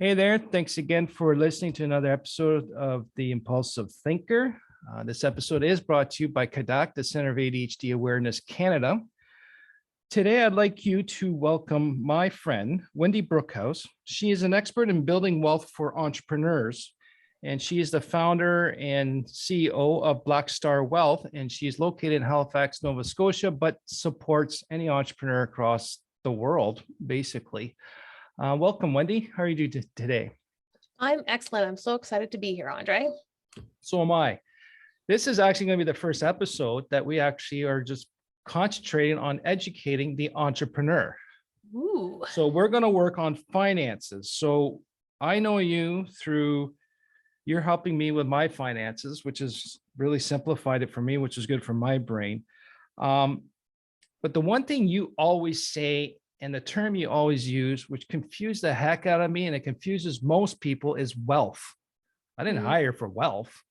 Hey there. Thanks again for listening to another episode of The Impulsive Thinker. This episode is brought to you by CADAC, the Center of ADHD Awareness Canada. Today, I'd like you to welcome my friend, Wendy Brookhouse. She is an expert in building wealth for entrepreneurs, and she is the founder and CEO of Black Star Wealth, and she's located in Halifax, Nova Scotia, but supports any entrepreneur across the world, basically. Welcome, Wendy. How are you doing today? I'm excellent. I'm so excited to be here, Andre. So am I. This is actually going to be the first episode that we actually are just concentrating on educating the entrepreneur. Ooh. So we're going to work on finances. So I know you through you're helping me with my finances, which has really simplified it for me, which is good for my brain. But the one thing you always say, and the term you always use, which confused the heck out of me, and it confuses most people, is wealth. I didn't hire for wealth.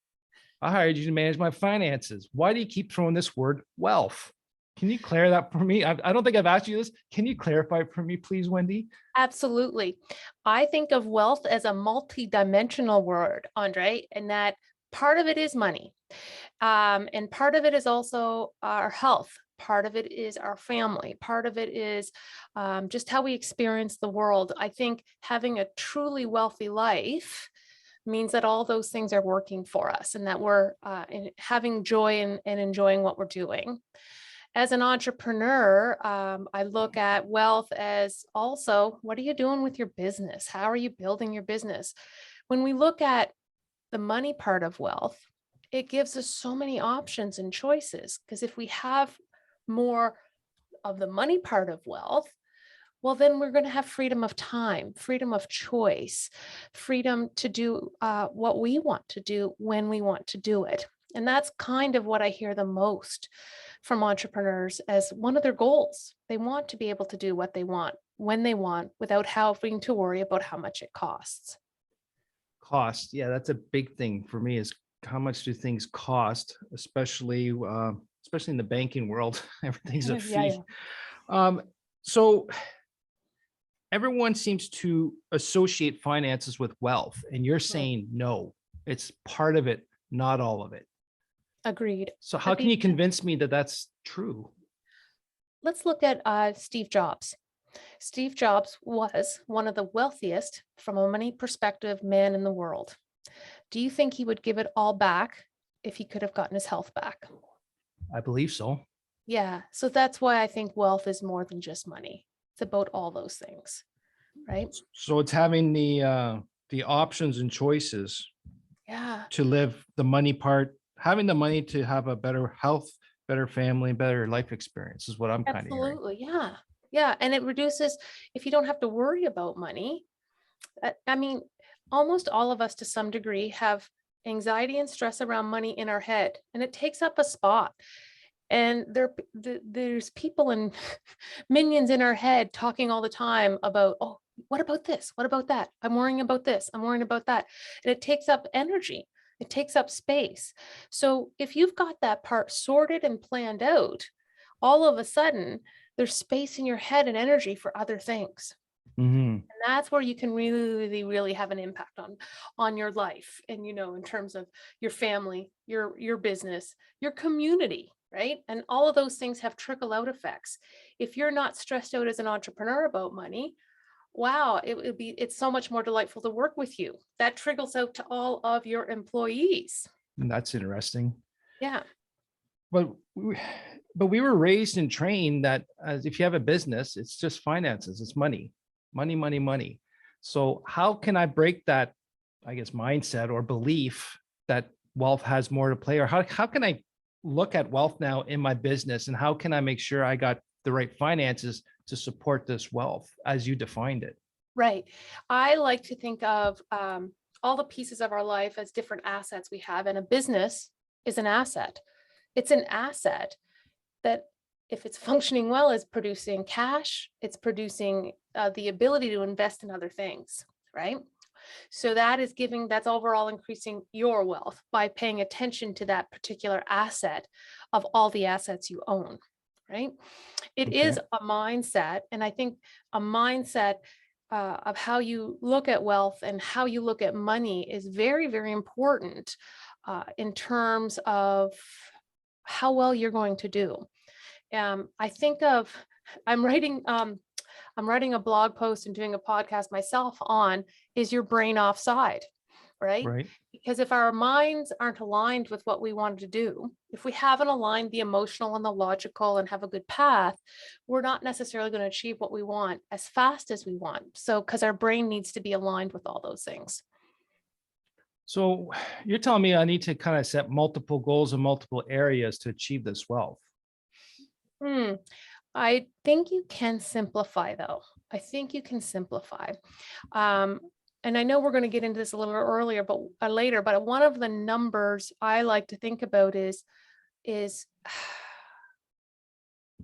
I hired you to manage my finances. Why do you keep throwing this word wealth? Can you clarify that for me? I don't think I've asked you this. Can you clarify for me, please, Wendy? Absolutely. I think of wealth as a multi-dimensional word, Andre, and that part of it is money. And part of it is also our health. Part of it is our family. Part of it is just how we experience the world. I think having a truly wealthy life means that all those things are working for us and that we're having joy and enjoying what we're doing. As an entrepreneur, I look at wealth as also, what are you doing with your business? How are you building your business? When we look at the money part of wealth, it gives us so many options and choices, because if we have more of the money part of wealth, well, then we're going to have freedom of time, freedom of choice, freedom to do what we want to do when we want to do it. And that's kind of what I hear the most from entrepreneurs as one of their goals. They want to be able to do what they want, when they want, without having to worry about how much it costs. Cost. Yeah, that's a big thing for me, is how much do things cost, especially in the banking world. Everything's a fee. So everyone seems to associate finances with wealth, and you're saying no, it's part of it, not all of it. Agreed. So how can you convince me that that's true? Let's look at Steve Jobs. Steve Jobs was one of the wealthiest, from a money perspective, man in the world. Do you think he would give it all back if he could have gotten his health back? I believe so. Yeah. So that's why I think wealth is more than just money. It's about all those things, right? So it's having the options and choices. Yeah. To live the money part, having the money to have a better health, better family, better life experience is what I'm kind of hearing. Absolutely. Yeah. Yeah. And it reduces, if you don't have to worry about money. I mean, almost all of us to some degree have anxiety and stress around money in our head, and it takes up a spot. And there's people and minions in our head talking all the time about, oh, what about this? What about that? I'm worrying about this. I'm worrying about that. And it takes up energy. It takes up space. So if you've got that part sorted and planned out, all of a sudden there's space in your head and energy for other things. And that's where you can really, really have an impact on your life. And, in terms of your family, your business, your community, right? And all of those things have trickle out effects. If you're not stressed out as an entrepreneur about money, wow, it's so much more delightful to work with you. That trickles out to all of your employees. That's interesting. Yeah. But we were raised and trained that as if you have a business, it's just finances, it's money. So how can I break that, I guess, mindset or belief that wealth has more to play? Or how can I look at wealth now in my business, and how can I make sure I got the right finances to support this wealth as you defined it? Right. I like to think of all the pieces of our life as different assets we have, and a business is an asset. It's an asset that, if it's functioning well, is producing cash. It's producing the ability to invest in other things, right? So that's overall increasing your wealth by paying attention to that particular asset of all the assets you own, right? It is a mindset. And I think a mindset of how you look at wealth and how you look at money is very, very important in terms of how well you're going to do. I think of, I'm writing a blog post and doing a podcast myself on, is your brain offside, right? Right. Because if our minds aren't aligned with what we want to do, if we haven't aligned the emotional and the logical and have a good path, we're not necessarily going to achieve what we want as fast as we want. So, because our brain needs to be aligned with all those things. So you're telling me I need to kind of set multiple goals in multiple areas to achieve this wealth. I think you can simplify, though. I think you can simplify. And I know we're going to get into this a little earlier, but later, but one of the numbers I like to think about is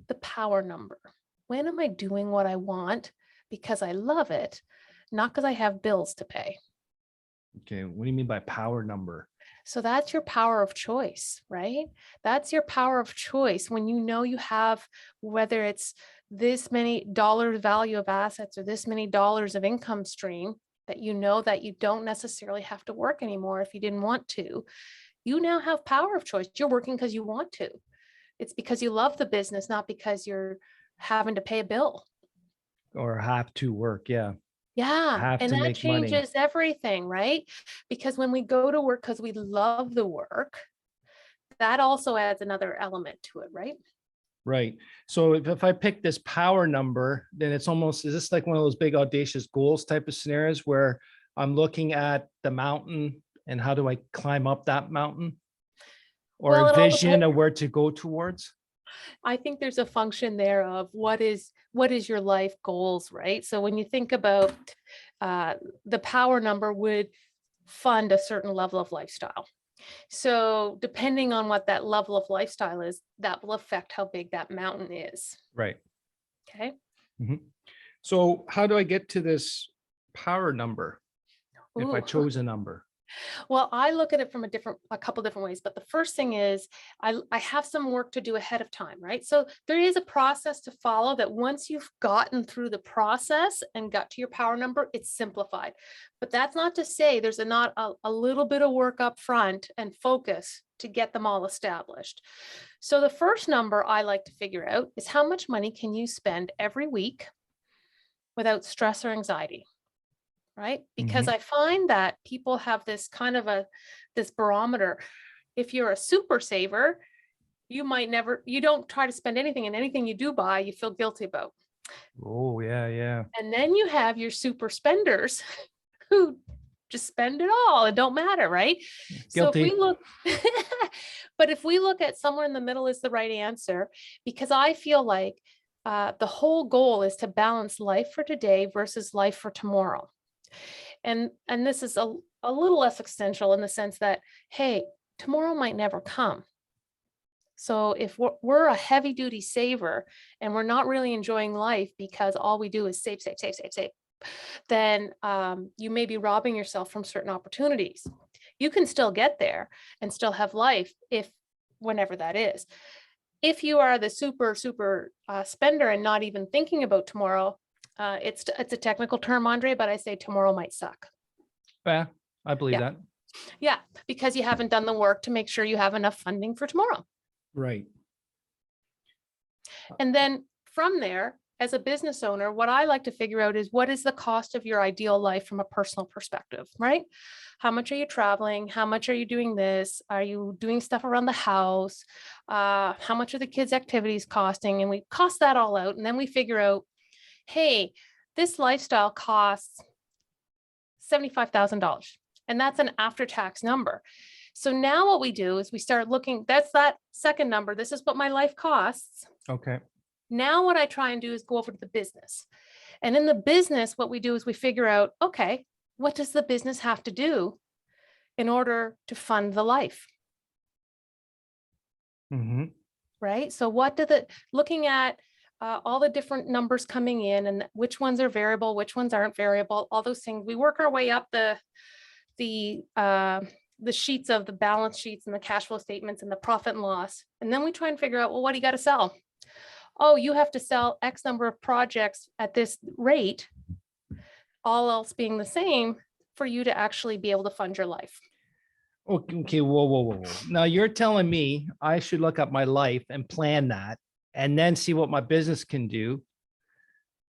the power number. When am I doing what I want because I love it, not because I have bills to pay? Okay. What do you mean by power number? So that's your power of choice, right? That's your power of choice when you know you have, whether it's this many dollars value of assets or this many dollars of income stream, that you know that you don't necessarily have to work anymore if you didn't want to. You now have power of choice. You're working because you want to. It's because you love the business, not because you're having to pay a bill. Or have to work. Yeah. Yeah. Have And to that make money. changes everything, right? Because when we go to work because we love the work, that also adds another element to it, right? Right. So if I pick this power number, then it's almost, is this like one of those big audacious goals type of scenarios where I'm looking at the mountain and how do I climb up that mountain? Or Well, a it all vision depends. of where to go towards? I think there's a function there of what is your life goals, right? So when you think about the power number would fund a certain level of lifestyle. So depending on what that level of lifestyle is, that will affect how big that mountain is. Right. Okay. Mhm. So how do I get to this power number if I Ooh. chose a number? Well, I look at it from a couple different ways, but the first thing is I have some work to do ahead of time, right? So there is a process to follow that once you've gotten through the process and got to your power number, it's simplified. But that's not to say there's not a little bit of work up front and focus to get them all established. So the first number I like to figure out is how much money can you spend every week without stress or anxiety? Right? Because I find that people have this kind of this barometer. If you're a super saver, you don't try to spend anything, and anything you do buy, you feel guilty about. Oh, yeah, yeah. And then you have your super spenders who just spend it all. It don't matter, right? So if we Guilty. look, but if we look at somewhere in the middle is the right answer, because I feel like the whole goal is to balance life for today versus life for tomorrow. And this is a little less existential in the sense that, hey, tomorrow might never come. So if we're a heavy duty saver and we're not really enjoying life because all we do is save, then you may be robbing yourself from certain opportunities. You can still get there and still have life whenever that is. If you are the super spender and not even thinking about tomorrow, it's a technical term, Andre, but I say tomorrow might suck. Yeah, I believe Yeah. that. Yeah, because you haven't done the work to make sure you have enough funding for tomorrow. Right. And then from there, as a business owner, what I like to figure out is what is the cost of your ideal life from a personal perspective, right? How much are you traveling? How much are you doing this? Are you doing stuff around the house? How much are the kids' activities costing? And we cost that all out. And then we figure out, hey, this lifestyle costs $75,000. And that's an after-tax number. So now what we do is we start looking, that's that second number. This is what my life costs. Okay. Now what I try and do is go over to the business. And in the business, what we do is we figure out, okay, what does the business have to do in order to fund the life? Right? So looking at all the different numbers coming in and which ones are variable, which ones aren't variable, all those things, we work our way up the sheets of the balance sheets and the cash flow statements and the profit and loss. And then we try and figure out, well, what do you got to sell? Oh, you have to sell X number of projects at this rate all else being the same, for you to actually be able to fund your life. Okay, whoa. Now you're telling me I should look up my life and plan that and then see what my business can do.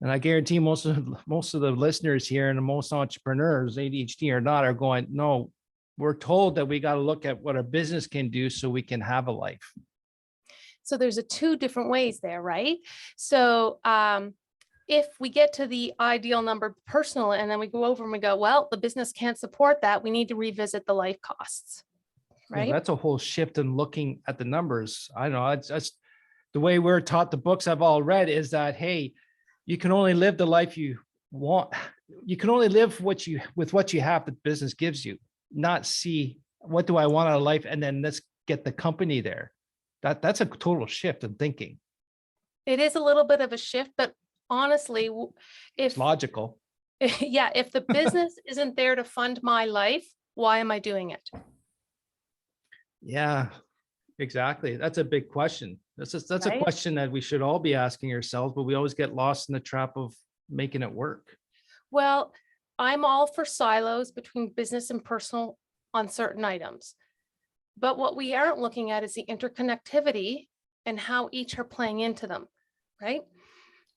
And I guarantee most of the listeners here and most entrepreneurs, ADHD or not, are going, no, we're told that we got to look at what our business can do so we can have a life. So there's two different ways there, right? So if we get to the ideal number personal and then we go over and we go, well, the business can't support that, we need to revisit the life costs, right? Yeah, that's a whole shift in looking at the numbers. I don't know. That's the way we're taught. The books I've all read is that, hey, you can only live the life you want. You can only live with what you have the business gives you, not see what do I want out of life and then let's get the company there. That's a total shift in thinking. It is a little bit of a shift, but honestly, if It's logical. yeah, if the business isn't there to fund my life, why am I doing it? Yeah, exactly. That's a big question. That's a Right? question that we should all be asking ourselves, but we always get lost in the trap of making it work. Well, I'm all for silos between business and personal on certain items. But what we aren't looking at is the interconnectivity and how each are playing into them, right?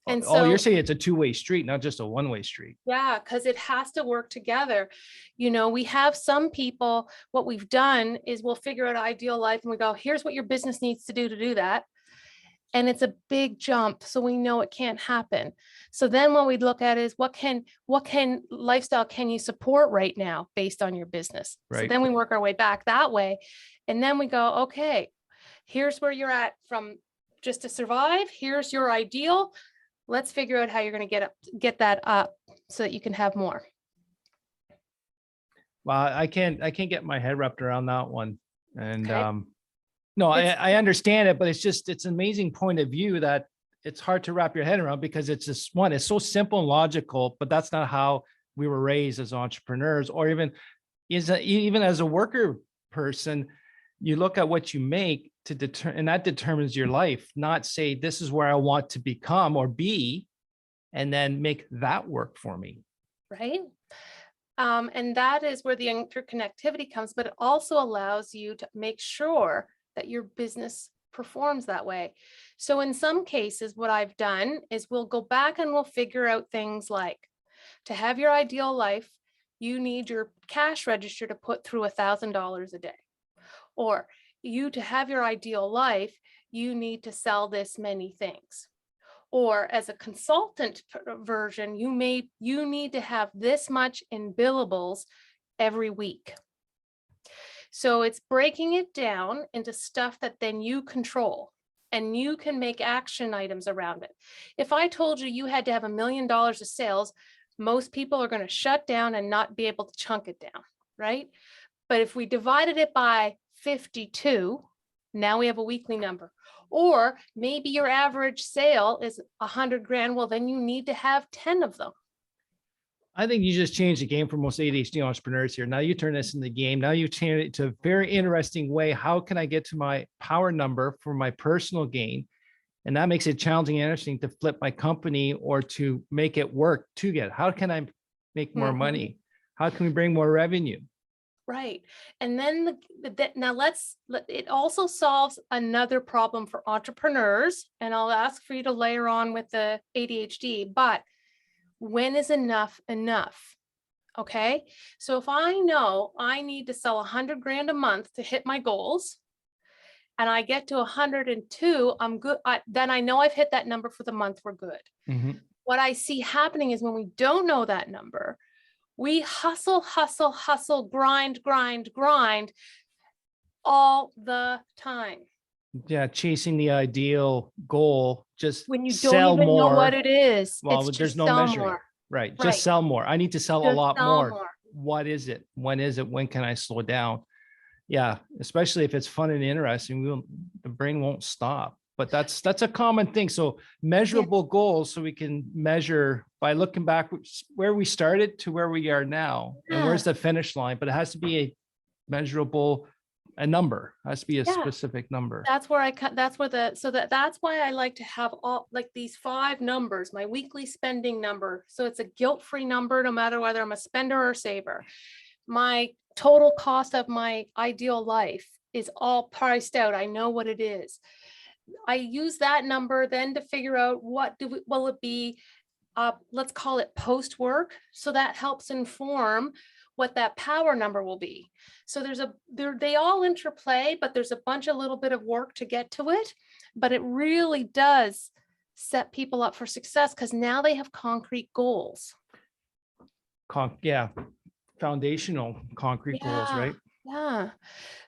And Oh, you're so, saying it's a two-way street, not just a one-way street. yeah, because it has to work together. You know, we have some people, what we've done is we'll figure out ideal life and we go, here's what your business needs to do that. And it's a big jump. So we know it can't happen. So then what we'd look at is what can lifestyle can you support right now based on your business? So Right. then we work our way back that way. And then we go, okay, here's where you're at from just to survive. Here's your ideal. Let's figure out how you're going to get that up so that you can have more. Well, I can't get my head wrapped around that one. And Okay. no, It's I understand it, but it's an amazing point of view that it's hard to wrap your head around because it's just one, it's so simple and logical, but that's not how we were raised as entrepreneurs or even as a worker person. You look at what you make to determine, and that determines your life, not say, this is where I want to become or be, and then make that work for me. right. And that is where the interconnectivity comes, but it also allows you to make sure that your business performs that way. So in some cases, what I've done is we'll go back and we'll figure out things like, to have your ideal life, you need your cash register to put through $1,000 a day. Or you to have your ideal life, you need to sell this many things. Or as a consultant version, you need to have this much in billables every week. So it's breaking it down into stuff that then you control and you can make action items around it. If I told you you had to have $1 million of sales, most people are going to shut down and not be able to chunk it down, right? But if we divided it by 52, now we have a weekly number. Or maybe your average sale is 100 grand. Well, then you need to have 10 of them. I think you just changed the game for most ADHD entrepreneurs here. Now you turn this into the game. Now you change it to a very interesting way. How can I get to my power number for my personal gain? And that makes it challenging and interesting to flip my company or to make it work to get. How can I make more money? How can we bring more revenue? Right. And then it also solves another problem for entrepreneurs. And I'll ask for you to layer on with the ADHD, but when is enough enough? Okay. So if I know I need to sell 100 grand a month to hit my goals and I get to 102, I'm good. Then I know I've hit that number for the month. We're good. Mm-hmm. What I see happening is when we don't know that number, we hustle, grind all the time. Yeah, chasing the ideal goal, just When you don't sell even more. know what it is, Well, it's there's just no sell measuring. more. Right. Right. Just sell more. I need to sell a Just lot sell more. What is it? When is it? When can I slow down? Yeah, especially if it's fun and interesting, the brain won't stop. But that's a common thing. So measurable goals, so we can measure by looking back where we started to where we are now, and where's the finish line. But it has to be a measurable a number. It has to be a Yeah. specific number. That's where I cut, that's where that's why I like to have all like these 5 numbers, my weekly spending number. So it's a guilt-free number, no matter whether I'm a spender or a saver. My total cost of my ideal life is all priced out. I know what it is. I use that number then to figure out will it be, let's call it post work. So that helps inform what that power number will be. So they all interplay, but there's a bunch of little bit of work to get to it, but it really does set people up for success because now they have concrete goals. Yeah, foundational concrete goals, right? Yeah.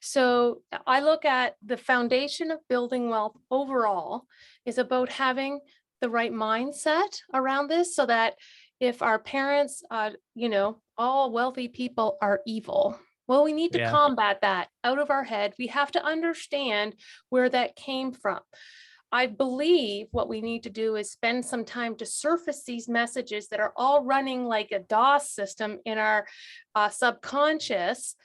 So I look at the foundation of building wealth overall is about having the right mindset around this so that if our parents, all wealthy people are evil, well, we need to combat that out of our head. We have to understand where that came from. I believe what we need to do is spend some time to surface these messages that are all running like a DOS system in our subconscious,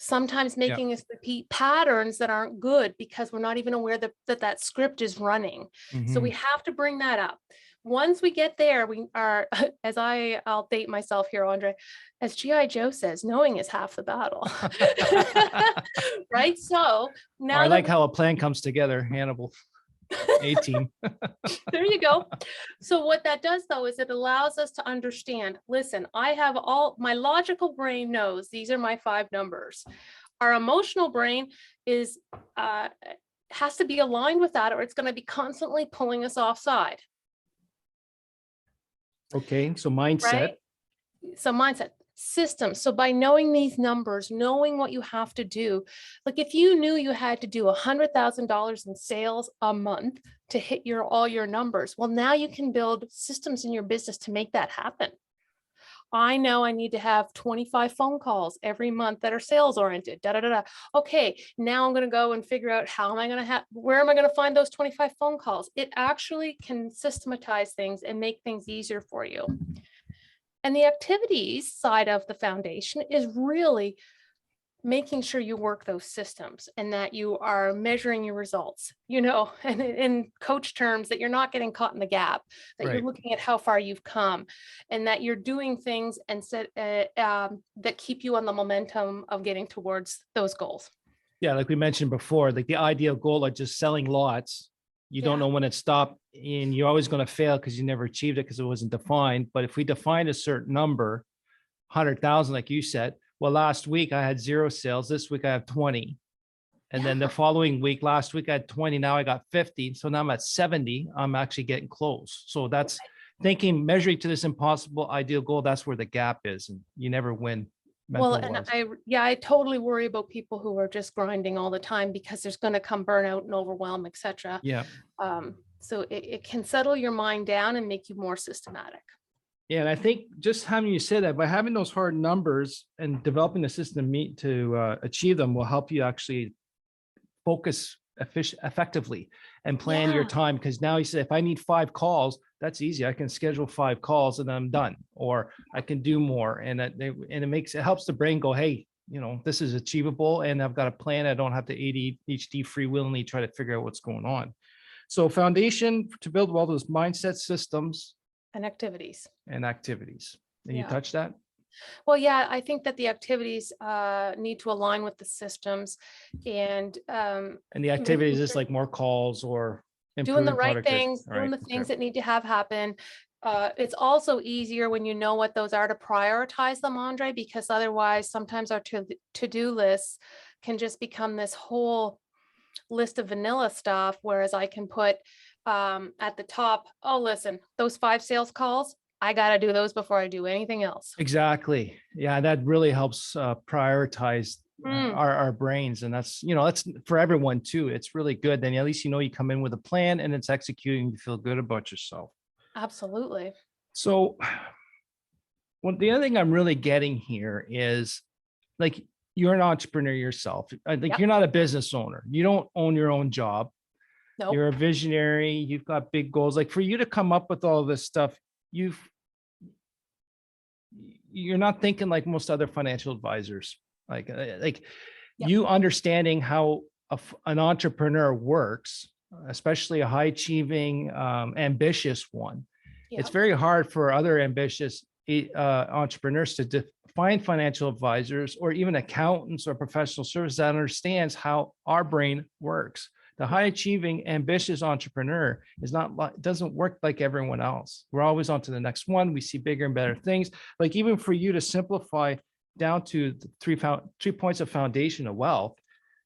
sometimes making us repeat patterns that aren't good because we're not even aware that script is running. So we have to bring that up. Once we get there, we are, I'll date myself here, Andre, as G.I. Joe says, knowing is half the battle. Right? So now I like how a plan comes together, Hannibal. A-team. There you go. So what that does though is it allows us to understand, listen, I have my logical brain knows these are my 5 numbers. Our emotional brain is has to be aligned with that or it's going to be constantly pulling us offside. Okay, so mindset. Right? So mindset. Systems. So by knowing these numbers, knowing what you have to do, like if you knew you had to do $100,000 in sales a month to hit all your numbers, well, now you can build systems in your business to make that happen. I know I need to have 25 phone calls every month that are sales oriented. Okay, now I'm going to go and figure out where am I going to find those 25 phone calls? It actually can systematize things and make things easier for you. And the activities side of the foundation is really making sure you work those systems and that you are measuring your results, and in coach terms, that you're not getting caught in the gap, that you're looking at how far you've come and that you're doing things that keep you on the momentum of getting towards those goals. Yeah, like we mentioned before, like the ideal goal of just selling lots. You don't know when it stopped and you're always going to fail because you never achieved it because it wasn't defined. But if we define a certain number, 100,000, like you said, well, last week I had 0 sales. This week I have 20. And then the following week, last week I had 20. Now I got 50. So now I'm at 70. I'm actually getting close. So that's measuring to this impossible ideal goal. That's where the gap is. And you never win. Well, and I totally worry about people who are just grinding all the time because there's going to come burnout and overwhelm, etc. Yeah. So it can settle your mind down and make you more systematic. Yeah, and I think just having you say that, by having those hard numbers and developing a system to achieve them will help you actually focus effectively and plan your time. Because now you say, if I need 5 calls, that's easy. I can schedule 5 calls and then I'm done, or I can do more. And it helps the brain go, hey, this is achievable and I've got a plan. I don't have to ADHD freewheelingly try to figure out what's going on. So foundation to build all those mindset systems and activities. And you touch that? Well, yeah, I think that the activities need to align with the systems and the activities is like more calls or doing the right things, doing the things that need to happen. It's also easier when you know what those are to prioritize them, Andre, because otherwise sometimes our to-do lists can just become this whole list of vanilla stuff, whereas I can put at the top, oh, listen, those 5 sales calls, I got to do those before I do anything else. Exactly. Yeah, that really helps prioritize our brains. And that's for everyone too. It's really good. Then at least you come in with a plan and it's executing, you feel good about yourself. Absolutely. So the other thing I'm really getting here is, like, you're an entrepreneur yourself. You're not a business owner. You don't own your own job. Nope. You're a visionary. You've got big goals. Like, for you to come up with all this stuff, you're not thinking like most other financial advisors. Like Yep. you understanding how an entrepreneur works, especially a high achieving, ambitious one. It's Yep. very hard for other ambitious entrepreneurs to find financial advisors or even accountants or professional services that understands how our brain works. The high achieving, ambitious entrepreneur doesn't work like everyone else. We're always on to the next one. We see bigger and better things. Like even for you to simplify down to the 3 points of foundation of wealth,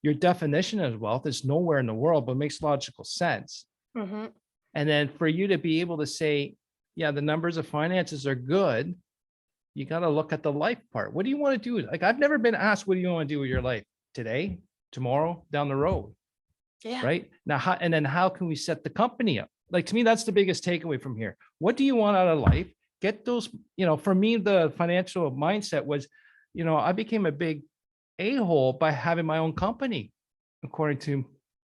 your definition of wealth is nowhere in the world, but makes logical sense. Mm-hmm. And then for you to be able to say, yeah, the numbers of finances are good, you got to look at the life part. What do you want to do? Like I've never been asked, what do you want to do with your life today, tomorrow, down the road? Yeah. Right now, how can we set the company up? Like to me, that's the biggest takeaway from here. What do you want out of life? Get those, for me, the financial mindset was, I became a big a-hole by having my own company, according to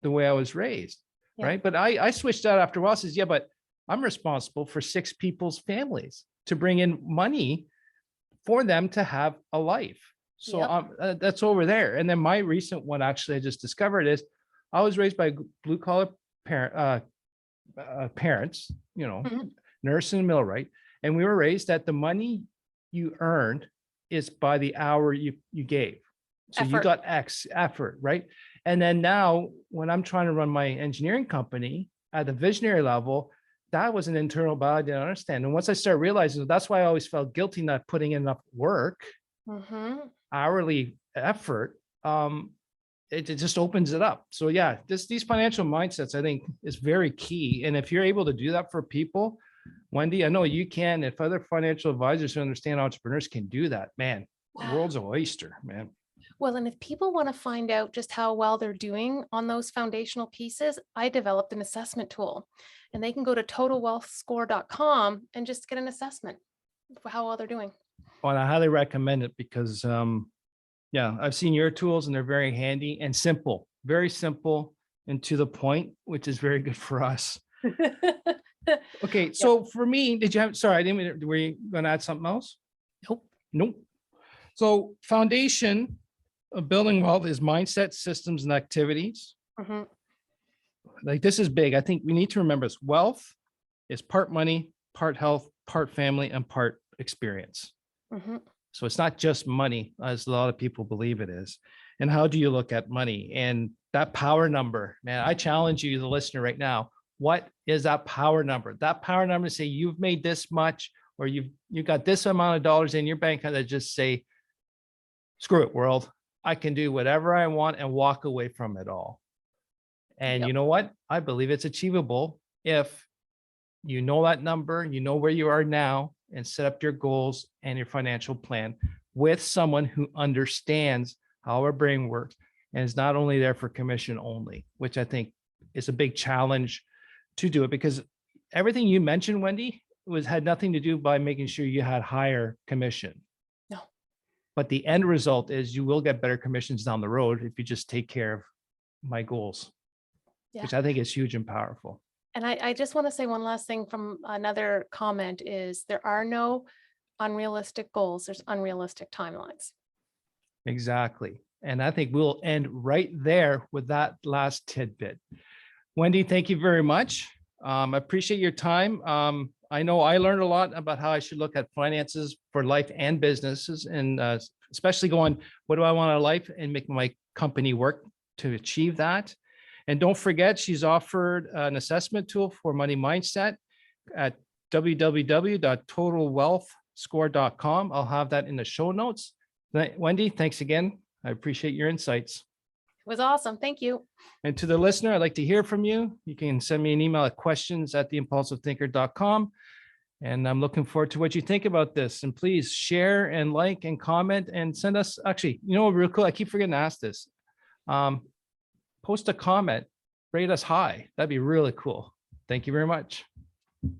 the way I was raised. Yeah. Right. But I switched out after a while, says, yeah, but I'm responsible for 6 people's families to bring in money for them to have a life. So Yep. that's over there. And then my recent one, actually, I just discovered is I was raised by blue collar parents, Mm-hmm. nurse and millwright. And we were raised that the money you earned is by the hour you gave. So you Effort. got X effort, right? And then now when I'm trying to run my engineering company at the visionary level, that was an internal battle I didn't understand. And once I started realizing, that's why I always felt guilty not putting in enough work, Mm-hmm. hourly effort. It just opens it up. So yeah, these financial mindsets, I think, is very key. And if you're able to do that for people, Wendy, I know you can. If other financial advisors who understand entrepreneurs can do that, man, the world's an oyster, man. Well, and if people want to find out just how well they're doing on those foundational pieces, I developed an assessment tool, and they can go to totalwealthscore.com and just get an assessment for how well they're doing. Well, I highly recommend it because, yeah, I've seen your tools and they're very handy and simple, very simple and to the point, which is very good for us. Okay. So for me, sorry, I didn't mean, were you going to add something else? Nope. So foundation of building wealth is mindset, systems, and activities. Mm-hmm. Like this is big. I think we need to remember this. Wealth is part money, part health, part family, and part experience. Mm-hmm. So it's not just money, as a lot of people believe it is. And how do you look at money? And that power number, man, I challenge you, the listener right now. What is that power number? That power number to say you've made this much, or you've got this amount of dollars in your bank account that just say, screw it, world. I can do whatever I want and walk away from it all. And you know what? I believe it's achievable if you know that number, you know where you are now, and set up your goals and your financial plan with someone who understands how our brain works and is not only there for commission only, which I think is a big challenge to do it, because everything you mentioned, Wendy, had nothing to do by making sure you had higher commission. No. But the end result is you will get better commissions down the road if you just take care of my goals, which I think is huge and powerful. And I just want to say one last thing from another comment is there are no unrealistic goals. There's unrealistic timelines. Exactly. And I think we'll end right there with that last tidbit. Wendy, thank you very much. I appreciate your time. I know I learned a lot about how I should look at finances for life and businesses, and especially going, what do I want out of life, and make my company work to achieve that. And don't forget, she's offered an assessment tool for money mindset at www.totalwealthscore.com. I'll have that in the show notes. Wendy, thanks again. I appreciate your insights. It was awesome. Thank you. And to the listener, I'd like to hear from you. You can send me an email at questions@theimpulsivethinker.com. And I'm looking forward to what you think about this. And please share and like and comment and send us, actually, real cool. I keep forgetting to ask this. Post a comment, rate us high. That'd be really cool. Thank you very much.